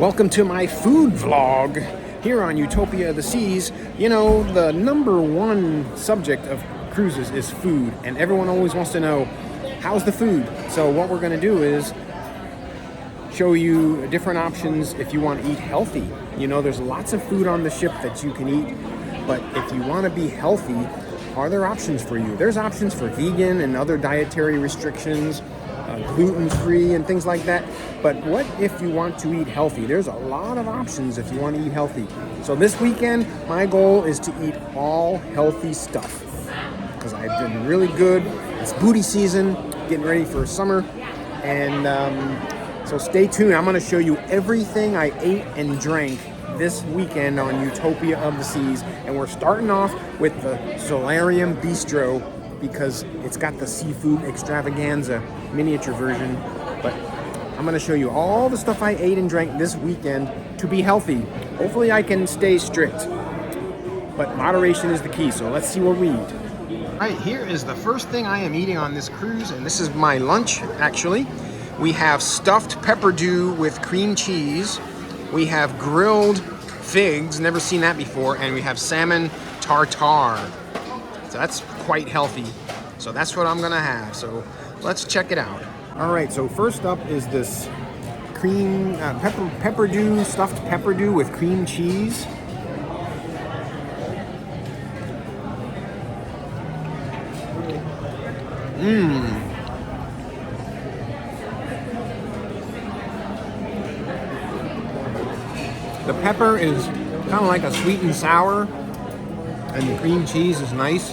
Welcome to my food vlog here on Utopia of the Seas. You know, the number one subject of cruises is food, and everyone always wants to know, how's the food? So what we're going to do is show you different options if you want to eat healthy. You know, there's lots of food on the ship that you can eat, but if you want to be healthy, are there options for you? There's options for vegan and other dietary restrictions, gluten-free and things like that. But what if you want to eat healthy? There's a lot of options if you want to eat healthy. So this weekend, my goal is to eat all healthy stuff because I've been really good. It's booty season, getting ready for summer. And so stay tuned. I'm going to show you everything I ate and drank this weekend on Utopia of the Seas. And we're starting off with the Solarium Bistro because it's got the seafood extravaganza miniature version. But I'm going to show you all the stuff I ate and drank this weekend to be healthy. Hopefully I can stay strict, but moderation is the key. So let's see what we eat. All right, here is the first thing I am eating on this cruise, and this is my lunch actually. We have stuffed pepperdew with cream cheese. We have grilled figs, never seen that before, and we have salmon tartare. So that's quite healthy. So that's what I'm gonna have. So let's check it out. All right, so first up is this cream pepperdew, stuffed pepperdew with cream cheese. The pepper is kind of like a sweet and sour, and the cream cheese is nice.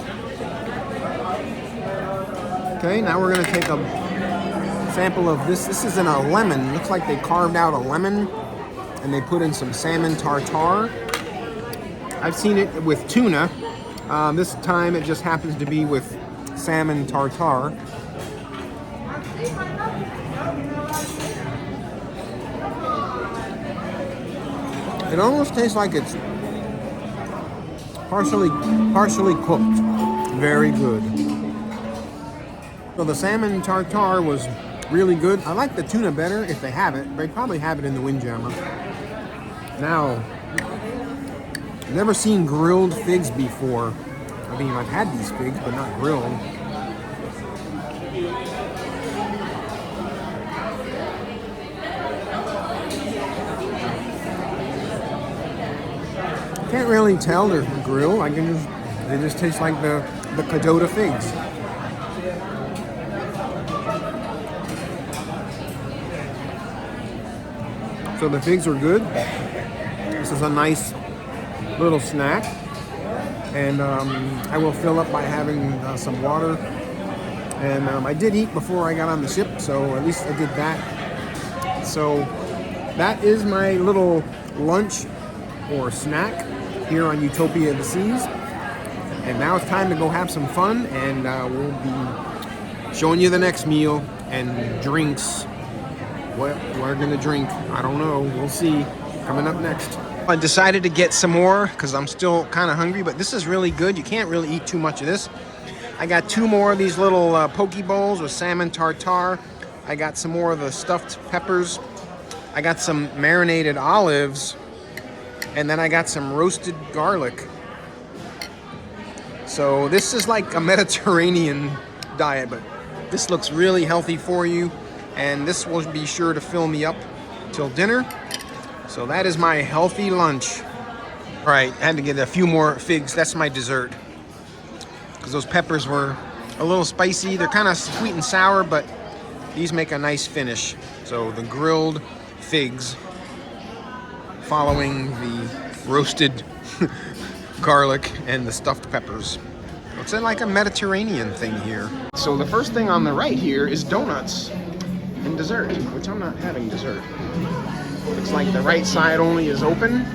Okay, now we're gonna take a sample of this. This is in a lemon. Looks like they carved out a lemon and they put in some salmon tartare. I've seen it with tuna. This time it just happens to be with salmon tartare. It almost tastes like it's partially cooked. Very good. So the salmon tartare was really good. I like the tuna better if they have it. They probably have it in the Windjammer. Now, I've never seen grilled figs before. I mean, I've had these figs, but not grilled. Can't really tell they're grilled. They just taste like the Cadota figs. So the figs are good. This is a nice little snack. And I will fill up by having some water. And I did eat before I got on the ship, so at least I did that. So that is my little lunch or snack here on Utopia of the Seas. And now it's time to go have some fun, and we'll be showing you the next meal and drinks. What we're gonna drink, I don't know, we'll see. Coming up next. I decided to get some more because I'm still kind of hungry, but this is really good. You can't really eat too much of this. I got two more of these little poke bowls with salmon tartare. I got some more of the stuffed peppers. I got some marinated olives, and then I got some roasted garlic. So this is like a Mediterranean diet, but this looks really healthy for you. And this will be sure to fill me up till dinner. So that is my healthy lunch. All right, I had to get a few more figs. That's my dessert. Because those peppers were a little spicy. They're kind of sweet and sour, but these make a nice finish. So the grilled figs following the roasted garlic and the stuffed peppers. It's like a Mediterranean thing here. So the first thing on the right here is donuts and dessert, which I'm not having dessert. Looks like the right side only is open.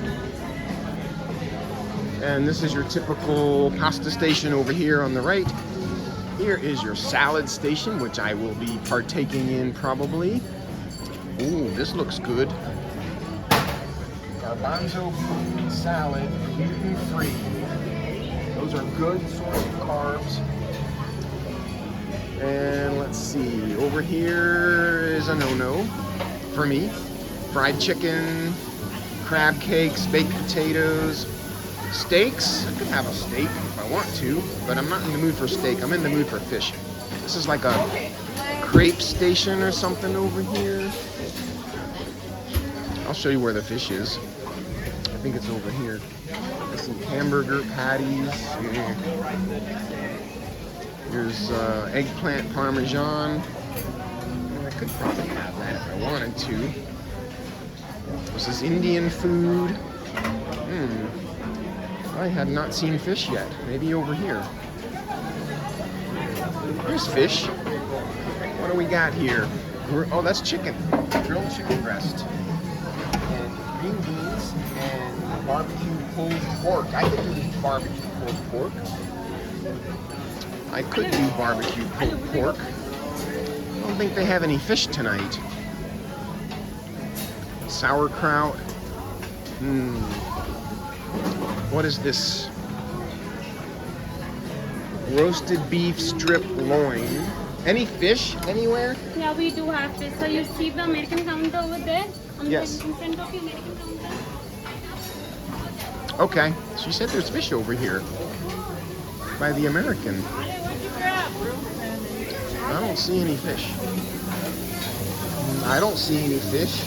And this is your typical pasta station over here on the right. Here is your salad station, which I will be partaking in probably. Ooh, this looks good. Garbanzo bean salad, gluten-free. Those are good source of carbs. And let's see, over here is a no-no for me. fried chicken, crab cakes, baked potatoes, steaks. I could have a steak if I want to, but I'm not in the mood for steak. I'm in the mood for fish. This is like a crepe station or something over here. I'll show you where the fish is. I think it's over here. There's some hamburger patties. Yeah. Here's eggplant parmesan. I could probably have that if I wanted to. This is Indian food. I have not seen fish yet. Maybe over here. There's fish. What do we got here? Oh, that's chicken. Grilled chicken breast. And green beans and barbecue pulled pork. I could do barbecue pulled pork. I could do barbecue pulled pork. I don't think they have any fish tonight. Sauerkraut. What is this? Roasted beef strip loin. Any fish anywhere? Yeah, we do have fish. So you see the American counter over there? Yes. In front of the American counter. Okay. She said there's fish over here. By the American. I don't see any fish. I don't see any fish.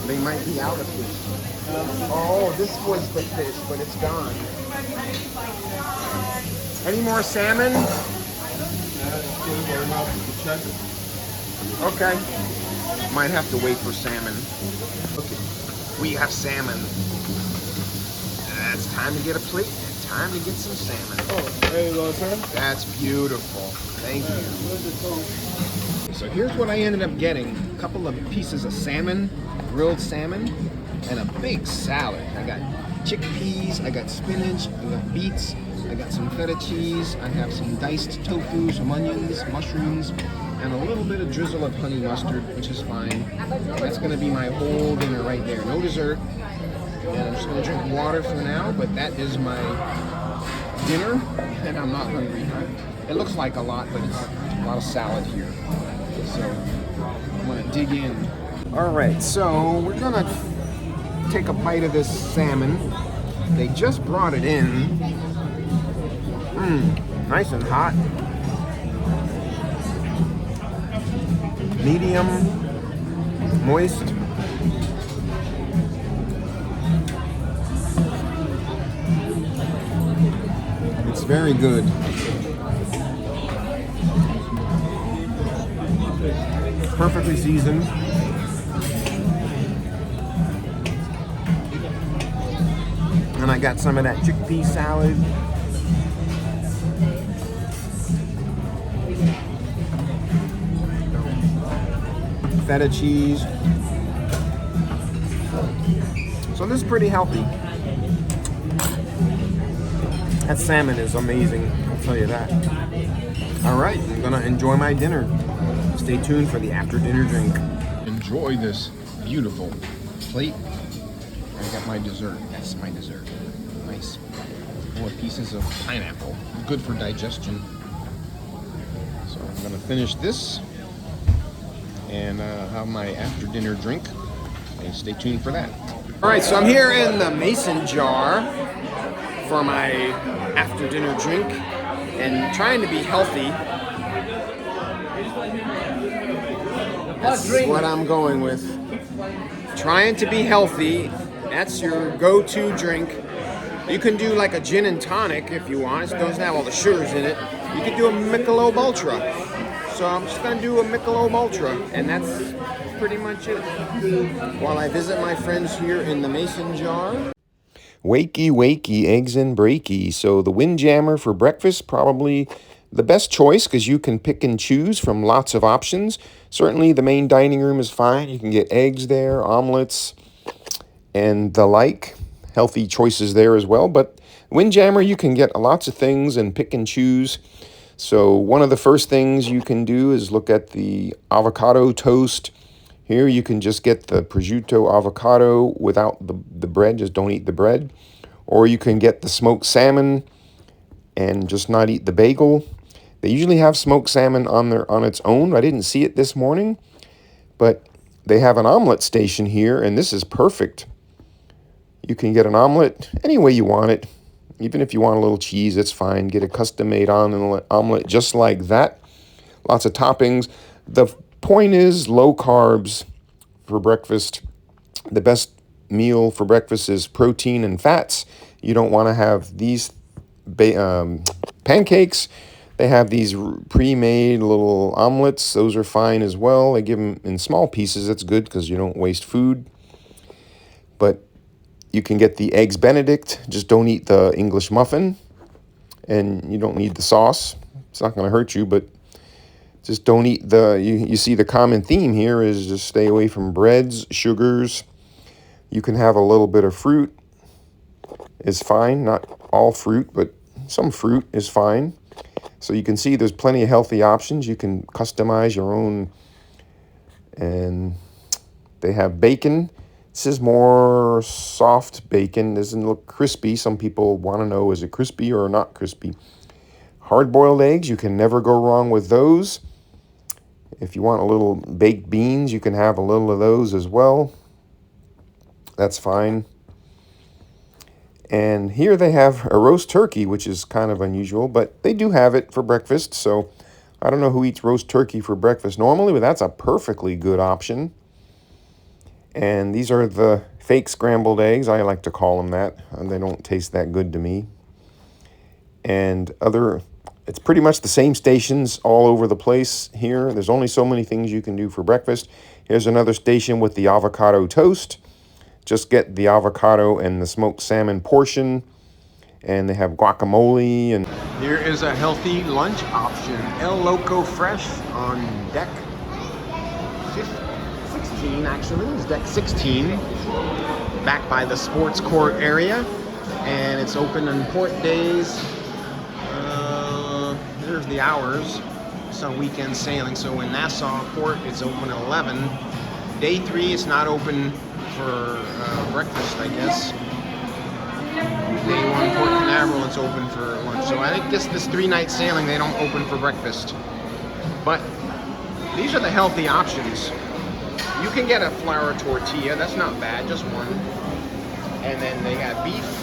They might be out of fish. Oh, this was the fish, but it's gone. Any more salmon? Okay. Might have to wait for salmon. Okay. We have salmon. It's time to get a plate. Time to get some salmon. Oh, there you go, sir. That's beautiful. Thank you. So here's what I ended up getting. A couple of pieces of salmon, grilled salmon, and a big salad. I got chickpeas, I got spinach, I got beets, I got some feta cheese, I have some diced tofu, some onions, mushrooms, and a little bit of drizzle of honey mustard, which is fine. That's gonna be my whole dinner right there. No dessert. And I'm just gonna drink water for now, but that is my dinner, and I'm not hungry. It looks like a lot, but it's a lot of salad here. So I'm gonna dig in. All right, so we're gonna take a bite of this salmon. They just brought it in. Nice and hot. Medium, moist. It's very good. Perfectly seasoned. And I got some of that chickpea salad. Feta cheese. So this is pretty healthy. That salmon is amazing, I'll tell you that. All right, I'm gonna enjoy my dinner. Stay tuned for the after dinner drink. Enjoy this beautiful plate. I got my dessert. That's my dessert. Nice. 4 pieces of pineapple. Good for digestion. So I'm gonna finish this and have my after dinner drink. And stay tuned for that. All right, so I'm here in the mason jar for my after dinner drink and trying to be healthy. That's what I'm going with. Trying to be healthy. That's your go-to drink. You can do like a gin and tonic if you want. It doesn't have all the sugars in it. You can do a Michelob Ultra. So I'm just gonna do a Michelob Ultra, and that's pretty much it. While I visit my friends here in the mason jar. Wakey, wakey, eggs and breaky. So the Windjammer for breakfast, probably the best choice because you can pick and choose from lots of options. Certainly the main dining room is fine. You can get eggs there, omelets, and the like. Healthy choices there as well. But Windjammer, you can get lots of things and pick and choose. So one of the first things you can do is look at the avocado toast. Here you can just get the prosciutto avocado without the bread, just don't eat the bread. Or you can get the smoked salmon and just not eat the bagel. They usually have smoked salmon on its own. I didn't see it this morning. But they have an omelet station here, and this is perfect. You can get an omelet any way you want it. Even if you want a little cheese, it's fine. Get a custom-made omelet just like that. Lots of toppings. The point is low carbs for breakfast. The best meal for breakfast is protein and fats. You don't want to have these pancakes. They have these pre-made little omelets. Those are fine as well. They give them in small pieces. That's good because you don't waste food. But you can get the Eggs Benedict. Just don't eat the English muffin. And you don't need the sauce. It's not going to hurt you, but just don't eat you see the common theme here is just stay away from breads, sugars. You can have a little bit of fruit is fine. Not all fruit, but some fruit is fine. So you can see there's plenty of healthy options. You can customize your own. And they have bacon. This is more soft bacon. Doesn't look crispy. Some people want to know, is it crispy or not crispy? Hard-boiled eggs, you can never go wrong with those. If you want a little baked beans, you can have a little of those as well. That's fine. And here they have a roast turkey, which is kind of unusual, but they do have it for breakfast. So I don't know who eats roast turkey for breakfast normally, but that's a perfectly good option. And these are the fake scrambled eggs. I like to call them that. They don't taste that good to me. And it's pretty much the same stations all over the place here. There's only so many things you can do for breakfast. Here's another station with the avocado toast. Just get the avocado and the smoked salmon portion. And they have guacamole. And here is a healthy lunch option. El Loco Fresh on deck 16, actually. It's deck 16. Back by the sports court area. And it's open on port days. Here's the hours. Some weekend sailing. So in Nassau Port, it's open at 11. Day 3, it's not open for breakfast, I guess. Day 1, Port Canaveral, it's open for lunch. So I think this 3-night sailing, they don't open for breakfast. But these are the healthy options. You can get a flour tortilla. That's not bad, just one. And then they got beef.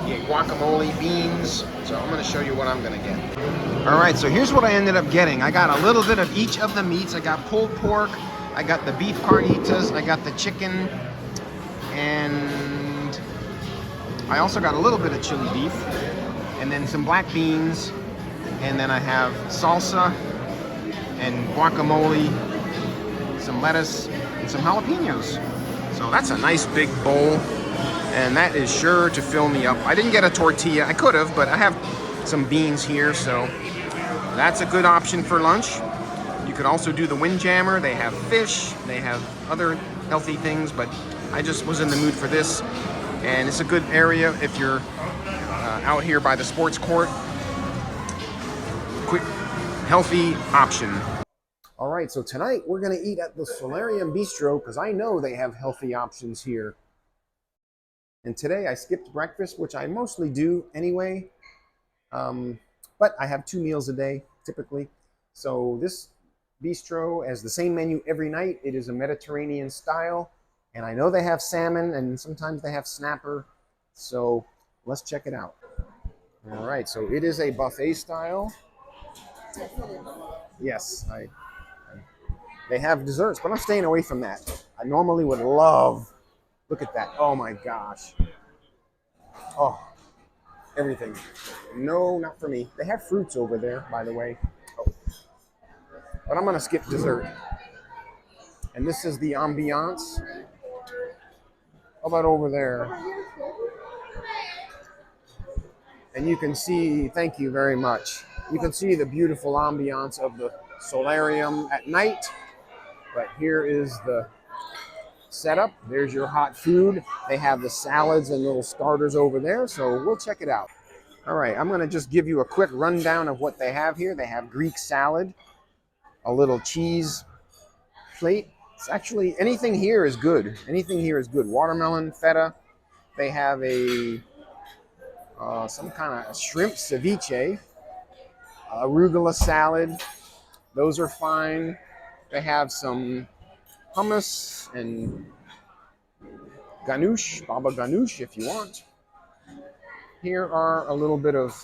You get guacamole, beans. So I'm going to show you what I'm going to get. All right, so here's what I ended up getting. I got a little bit of each of the meats. I got pulled pork. I got the beef carnitas. I got the chicken. And I also got a little bit of chili beef. And then some black beans. And then I have salsa and guacamole, some lettuce, and some jalapenos. So that's a nice big bowl. And that is sure to fill me up. I didn't get a tortilla. I could have, but I have some beans here, so that's a good option for lunch. You could also do the Windjammer. They have fish. They have other healthy things, but I just was in the mood for this. And it's a good area if you're out here by the sports court. Quick, healthy option. All right, so tonight we're going to eat at the Solarium Bistro because I know they have healthy options here. And today I skipped breakfast, which I mostly do anyway. But I have 2 meals a day, typically. So this bistro has the same menu every night. It is a Mediterranean style. And I know they have salmon, and sometimes they have snapper. So let's check it out. All right, so it is a buffet style. Yes, they have desserts, but I'm staying away from that. I normally would love... Look at that. Oh my gosh. Oh, everything. No, not for me. They have fruits over there, by the way. Oh. But I'm going to skip dessert. And this is the ambiance. How about over there? And you can see, thank you very much. You can see the beautiful ambiance of the solarium at night. But here is the setup. There's your hot food. They have the salads and little starters over there, so we'll check it out. All right, I'm going to just give you a quick rundown of what they have here. They have Greek salad, a little cheese plate. It's actually, anything here is good. Anything here is good. Watermelon, feta. They have a some kind of shrimp ceviche, arugula salad. Those are fine. They have some hummus and ganoush, baba ganoush if you want. Here are a little bit of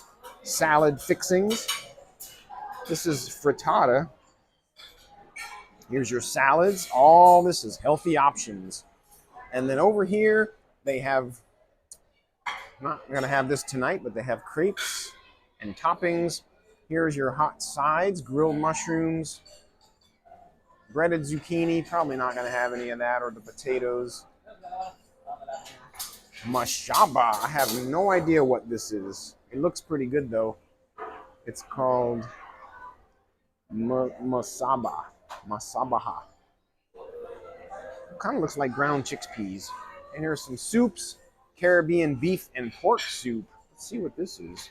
salad fixings. This is frittata. Here's your salads. All this is healthy options. And then over here, they have, not going to have this tonight, but they have crepes and toppings. Here's your hot sides, grilled mushrooms, breaded zucchini. Probably not going to have any of that, or the potatoes. Mashaba. I have no idea what this is. It looks pretty good, though. It's called masaba. Masabaha. Kind of looks like ground chickpeas. And here's some soups. Caribbean beef and pork soup. Let's see what this is.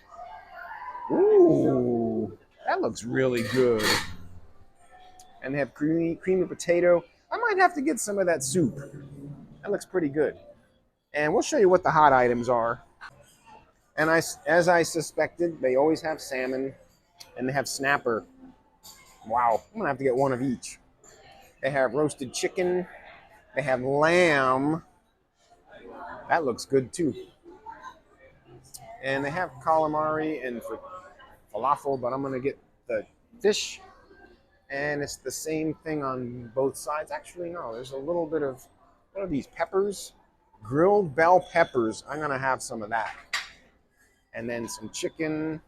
Ooh, that looks really good. And they have creamy potato. I might have to get some of that soup. That looks pretty good. And we'll show you what the hot items are. And as I suspected, they always have salmon and they have snapper. Wow, I'm gonna have to get one of each. They have roasted chicken. They have lamb. That looks good too. And they have calamari and falafel, but I'm gonna get the fish. And it's the same thing on both sides. Actually, no, there's a little bit of, what are these, peppers? Grilled bell peppers. I'm gonna have some of that. And then some chicken.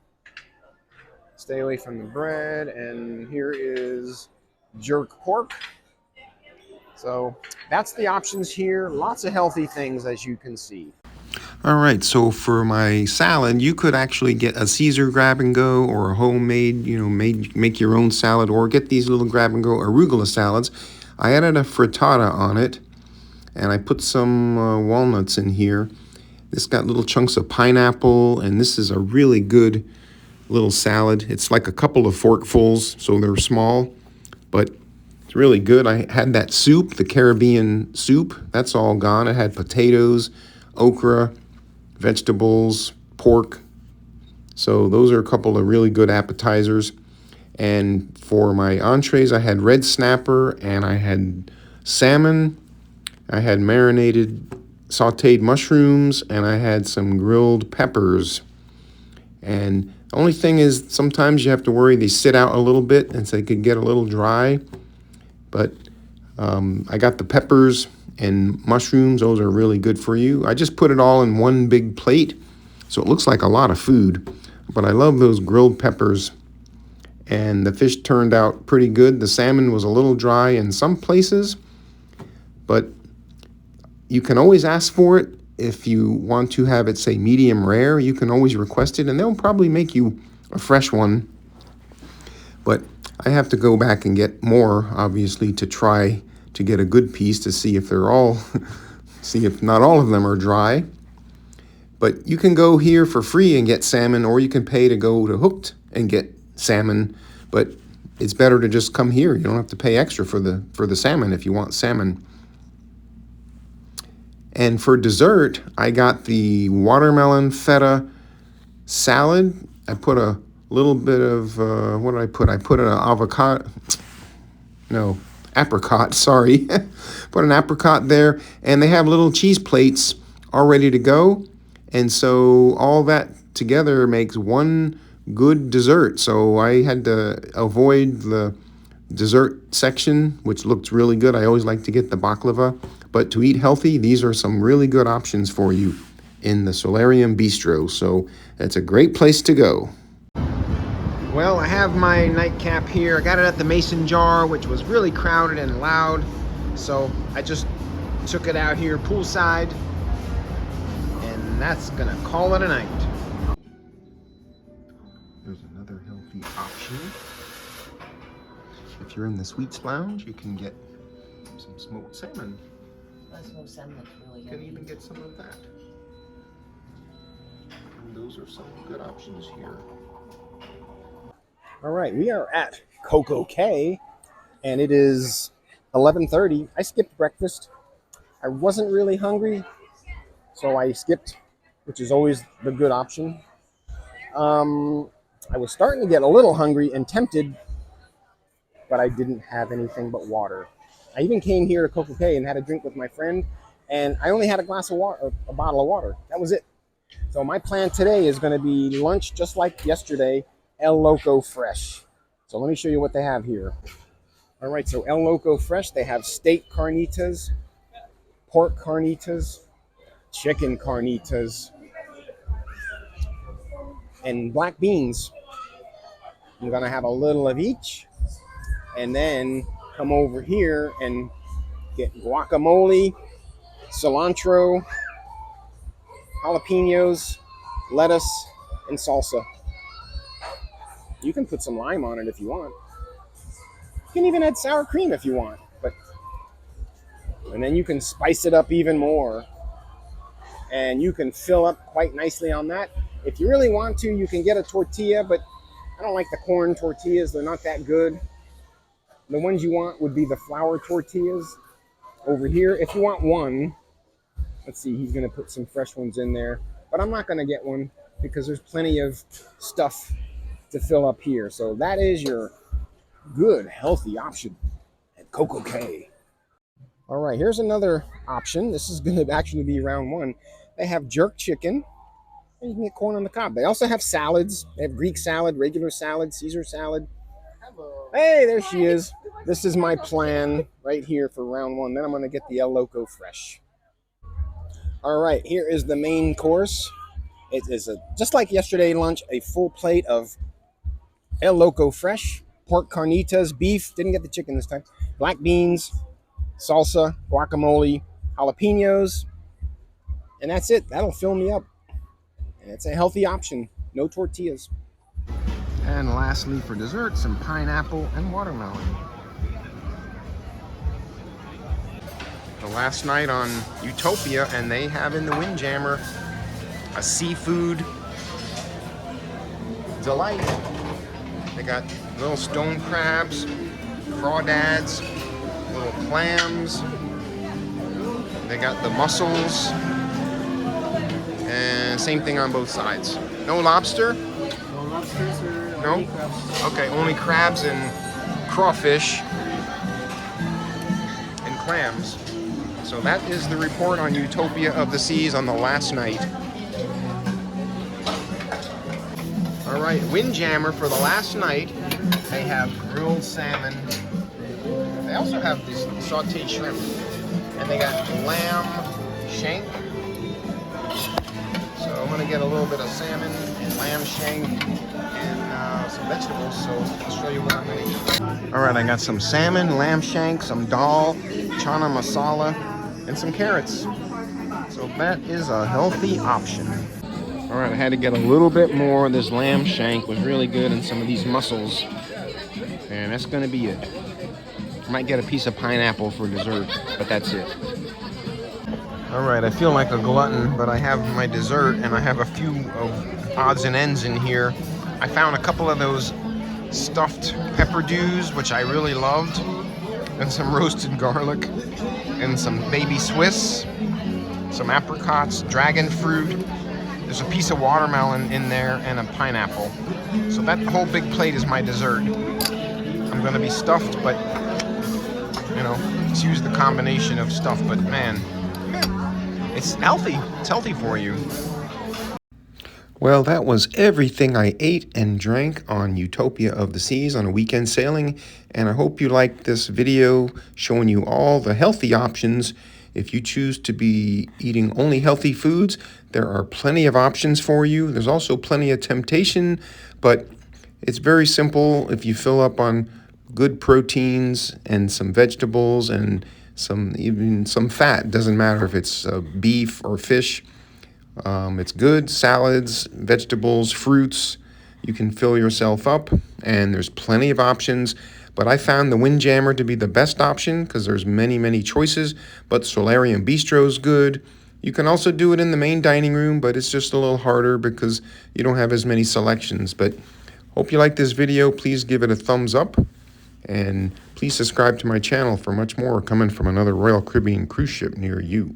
Stay away from the bread. And here is jerk pork. So that's the options here. Lots of healthy things, as you can see. All right, so for my salad, you could actually get a Caesar grab and go or a homemade, make your own salad, or get these little grab and go arugula salads. I added a frittata on it, and I put some walnuts in here. This got little chunks of pineapple, and this is a really good little salad. It's like a couple of forkfuls, so they're small, but it's really good. I had that soup, the Caribbean soup. That's all gone. It had potatoes, okra, vegetables, pork. So those are a couple of really good appetizers. And for my entrees, I had red snapper and I had salmon. I had marinated sauteed mushrooms, and I had some grilled peppers. And the only thing is, sometimes you have to worry they sit out a little bit and so they could get a little dry. But I got the peppers and mushrooms. Those are really good for you. I just put it all in one big plate, so it looks like a lot of food. But I love those grilled peppers. And the fish turned out pretty good. The salmon was a little dry in some places, but you can always ask for it. If you want to have it, say, medium rare, you can always request it, and they'll probably make you a fresh one. But I have to go back and get more, obviously, to try to get a good piece to see if they're all, see if not all of them are dry. But you can go here for free and get salmon, or you can pay to go to Hooked and get salmon. But it's better to just come here. You don't have to pay extra for the salmon if you want salmon. And for dessert, I got the watermelon feta salad. I put a little bit of, what did I put? I put an apricot, sorry. Put an apricot there. And they have little cheese plates all ready to go. And so all that together makes one good dessert. So I had to avoid the dessert section, which looked really good. I always like to get the baklava. But to eat healthy, these are some really good options for you in the Solarium Bistro. So that's a great place to go. Well, I have my nightcap here. I got it at the Mason Jar, which was really crowded and loud. So I just took it out here poolside. And that's gonna call it a night. There's another healthy option. If you're in the Sweets Lounge, you can get some smoked salmon. Smoked salmon looks really You good. can even get some of that. And those are some good options here. All right, we are at CocoCay, and it is 11:30. I skipped breakfast. I wasn't really hungry, so I skipped, which is always the good option. I was starting to get a little hungry and tempted, but I didn't have anything but water. I even came here to CocoCay and had a drink with my friend, and I only had a glass of water, a bottle of water. That was it. So my plan today is going to be lunch just like yesterday, El Loco Fresh. So let me show you what they have here. All right, so El Loco Fresh, they have steak carnitas, pork carnitas, chicken carnitas, and black beans. I'm going to have a little of each, and then come over here and get guacamole, cilantro, jalapenos, lettuce, and salsa. You can put some lime on it if you want. You can even add sour cream if you want. And then you can spice it up even more. And you can fill up quite nicely on that. If you really want to, you can get a tortilla, but I don't like the corn tortillas. They're not that good. The ones you want would be the flour tortillas over here. If you want one, let's see, he's going to put some fresh ones in there. But I'm not going to get one because there's plenty of stuff to fill up here. So that is your good, healthy option at CocoCay. All right, here's another option. This is going to actually be round one. They have jerk chicken, and you can get corn on the cob. They also have salads. They have Greek salad, regular salad, Caesar salad. Hello. Hey, there she is. This is my plan right here for round one. Then I'm going to get the El Loco Fresh. All right, here is the main course. It is just like yesterday lunch, a full plate of El Loco Fresh, pork carnitas, beef, didn't get the chicken this time, black beans, salsa, guacamole, jalapenos, and that's it. That'll fill me up. And it's a healthy option. No tortillas. And lastly, for dessert, some pineapple and watermelon. The last night on Utopia, and they have in the Windjammer a seafood delight. They got little stone crabs, crawdads, little clams. They got the mussels, and same thing on both sides. No lobster? No lobsters or No? only crabs? Okay, only crabs and crawfish and clams. So that is the report on Utopia of the Seas on the last night. All right, Windjammer for the last night. They have grilled salmon. They also have this sauteed shrimp. And they got lamb shank. So I'm gonna get a little bit of salmon and lamb shank and some vegetables. So I'll show you what I'm gonna eat. All right, I got some salmon, lamb shank, some dal, chana masala, and some carrots. So that is a healthy option. All right, I had to get a little bit more. This lamb shank was really good, and some of these mussels. And that's gonna be it. Might get a piece of pineapple for dessert, but that's it. All right, I feel like a glutton, but I have my dessert, and I have a few of odds and ends in here. I found a couple of those stuffed pepper dews, which I really loved, and some roasted garlic, and some baby Swiss, some apricots, dragon fruit. There's a piece of watermelon in there, and a pineapple. So that whole big plate is my dessert. I'm gonna be stuffed, but you know, just use the combination of stuff, but man, it's healthy. It's healthy for you. Well, that was everything I ate and drank on Utopia of the Seas on a weekend sailing, and I hope you liked this video showing you all the healthy options. If you choose to be eating only healthy foods, there are plenty of options for you. There's also plenty of temptation, but it's very simple if you fill up on good proteins and some vegetables and even some fat. Doesn't matter if it's beef or fish. It's good. Salads, vegetables, fruits. You can fill yourself up, and there's plenty of options. But I found the Windjammer to be the best option because there's many choices. But Solarium Bistro is good. You can also do it in the main dining room, but it's just a little harder because you don't have as many selections. But hope you like this video. Please give it a thumbs up. And please subscribe to my channel for much more coming from another Royal Caribbean cruise ship near you.